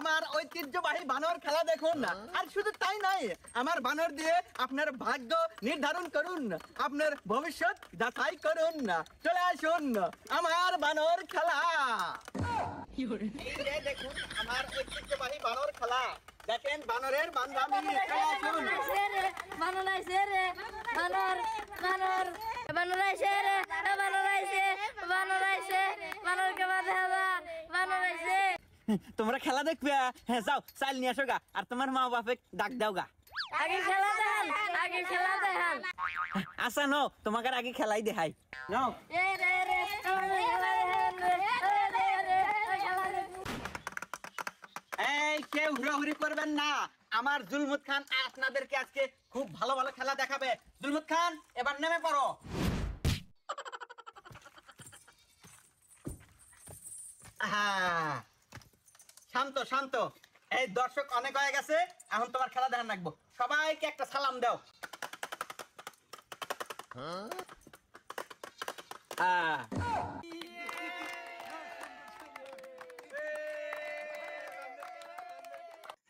আমার ঐতিহ্যবাহী বানর খেলা দেখুন না। আর শুধু তাই নয়, আমার বানর দিয়ে আপনার ভাগ্য নির্ধারণ করুন, আপনার ভবিষ্যৎ যাচাই করুন। চলে আসুন আমার বানর খেলা। এই যে দেখুন আমার ঐতিহ্যবাহী বানর খেলা। দেখেন বানরের বান্দামি। চলে আসুন। বানর আইছে রে, বানর বানর বানর আইছে রে, বানর আইছে, বানর আইছে, বানরকে বাঁধা বানর আইছে। তোমরা খেলা দেখবে? হ্যাঁ যাও, চাল নিয়ে আসো গা, আর তোমার মা বাপে ডাক দাও গা। আগে খেলা দেখান, আগে খেলা দেখান। আচ্ছা নো, তোমাকে আগে খেলাই দেখাই। নাও। এ রে রে, আমাদের খেলা দেখান রে, রে রে, খেলা দেখান। এই কেউ হুড়াহুড়ি করবেন না, আমার জুলমুত খান আপনাদেরকে আজকে খুব ভালো ভালো খেলা দেখাবে। জুলমুত খান এবার নেমে পড়ো। হ্যাঁ, শান্ত শান্ত। এই দর্শক অনেক হয়ে গেছে, এখন তোমার খেলা দেখান রাখবো। সবাইকে একটা সালাম দাও।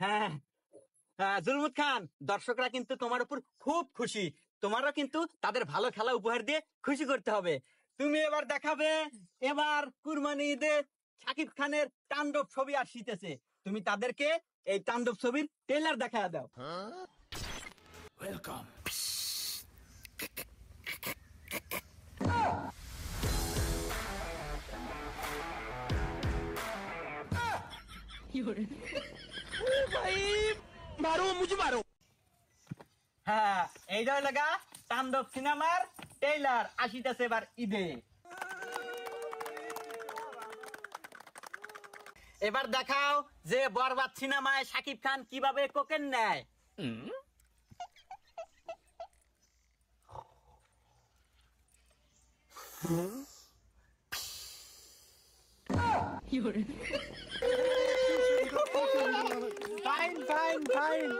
হ্যাঁ, জুলমুত খান, দর্শকরা কিন্তু তোমার উপর খুব খুশি। তোমারও কিন্তু তাদের ভালো খেলা উপহার দিয়ে খুশি করতে হবে। তুমি এবার দেখাবে, এবার কুরবানি ঈদে শাকিব খানের তাণ্ডব ছবি আসিতেছে। তুমি তাদেরকে এই তাণ্ডব ছবির ট্রেলার দেখা দাও। ওয়েলকাম। মারো মুঝে মারো। হ্যাঁ, এইটা লাগা তাণ্ডব সিনেমার ট্রেলার আসিতেছে এবার ঈদে। এবার দেখাও যে বরবাদ সিনেমায় শাকিব খান কিভাবে কোকেন নেয়। Fine fine fine.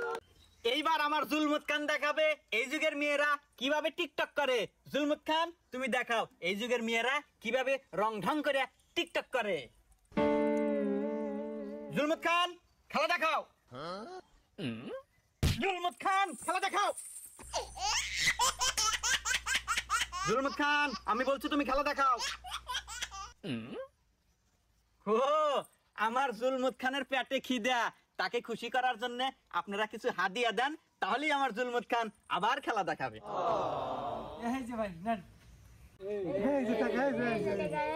এইবার আমার জুলমুত খান দেখাবে এই যুগের মেয়েরা কিভাবে টিকটক করে। জুলমুত খান তুমি দেখাও এই যুগের মেয়েরা কিভাবে রং ঢং করে টিকটক করে। জুলমুত খান খেলা দেখাও। জুলমুত খান খেলা দেখাও। জুলমুত খান আমি বলছি তুমি খেলা দেখাও। ও, আমার জুলমুত খানের পেটে খিদা, তাকে খুশি করার জন্য আপনারা কিছু হাদিয়া দেন, তাহলেই আমার জুলমুত খান আবার খেলা দেখাবে।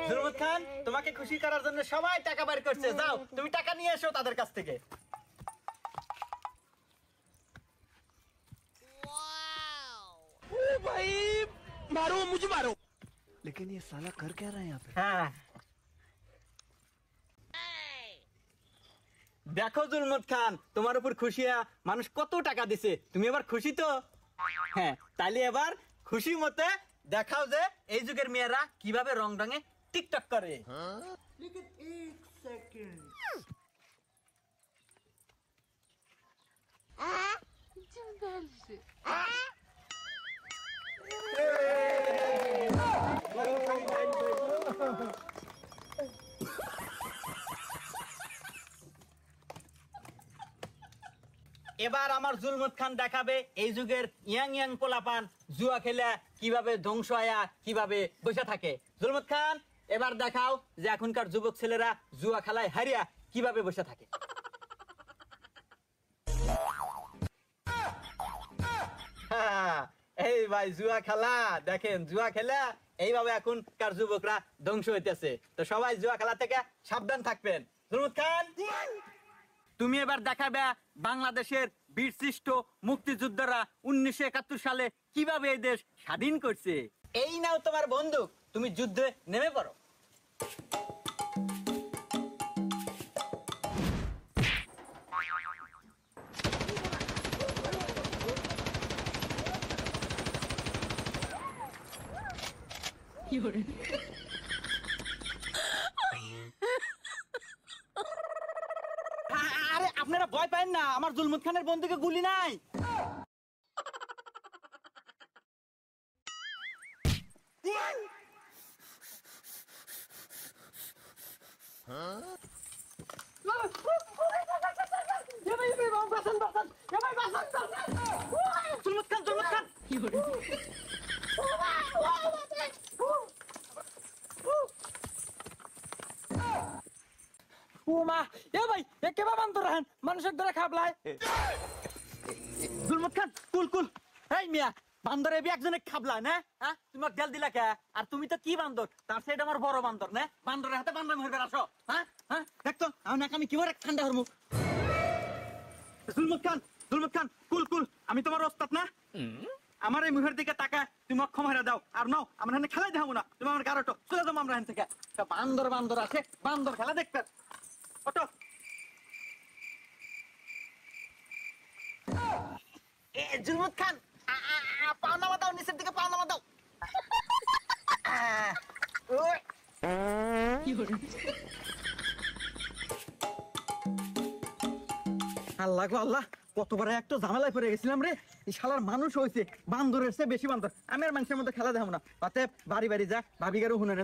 জুলমুত খান তোমাকে খুশি করার জন্য সবাই টাকা বের করছে, যাও তুমি টাকা নিয়ে এসো তাদের কাছ থেকে। भाई मारो मुझे मारो। लेकिन ये साला कर क्या रहा है यहाँ पे? হ্যাঁ, দেখো জুলমুত খান তোমার উপর খুশিয়া মানুষ কত টাকা দিছে, তুমি এবার খুশি তো? হ্যাঁ, তাহলে এবার খুশি মতে দেখাও যে এই যুগের মেয়েরা কিভাবে রং রঙে টিকটক করে। এবার আমার জুলমুত খান দেখাবে এই যুগের ইয়াং ইয়াং পোলাপান জুয়া খেলা কিভাবে ধ্বংস হয়া কিভাবে বসে থাকে। জুলমুত খান এবার দেখাও যে এখনকার যুবক ছেলেরা জুয়া খেলায় হারিয়া কিভাবে বসে থাকে। হ্যাঁ, এই ভাই জুয়া খেলা দেখেন, জুয়া খেলা এইভাবে এখনকার যুবকরা ধ্বংস হইতেছে। তো সবাই জুয়া খেলা থেকে সাবধান থাকবেন। জুলমুত খান তুমি এবার দেখাবে বাংলাদেশের বীরশ্রেষ্ঠ মুক্তিযোদ্ধারা 1971 সালে কিভাবে এই দেশ স্বাধীন করছে। এই নাও তোমার বন্দুক, তুমি যুদ্ধে নেমে পড়ো। আরে আপনারা ভয় পান না, আমার জুলমুত খানের বন্দুকে গুলি নাই। ভাই একেবা বান্দর রাখেন মানুষের দ্বারা খাবলায় জুলমত খান কুল কুল। এই মিয়া বান্দরে বি একজনে খাবলা না? হ্যাঁ তুমি গেল দিলা কে? আর তুমি তো কি বান্দর, তার সাইড আমার বড় বান্দর না? বান্দরের হাতে বান্দর মেরে আসো। হ্যাঁ হ্যাঁ দেখতো আমি কি ঠান্ডা হরমু। জুলমত খান কুল কুল। আমি তোমার ওস্তাদ না? আমার এই মুখের দিকে তাকা, তুমি ক্ষমা হারা দাও। আর নাও আমরা এখানে খেলাই দেখাবো না, তুমি আমার গারোটো চলে যাবো আমরা এখান থেকে। বান্দর আছে, বান্দর খেলা দেখতে ওটো। জুলমত খান পাও নামা দাও, নিচের দিকে পাও নামা দাও। আল্লাহ গো আল্লাহ, কতবার একটা ঝামেলায় পড়ে গেছিলাম রে। এই শালার মানুষ হয়েছে বান্দরের চেয়ে বেশি বান্দর। আমি আর মানুষের মধ্যে খেলা দেখাবো না, অতএব বাড়ি বাড়ি যা ভাবি গারো হুনে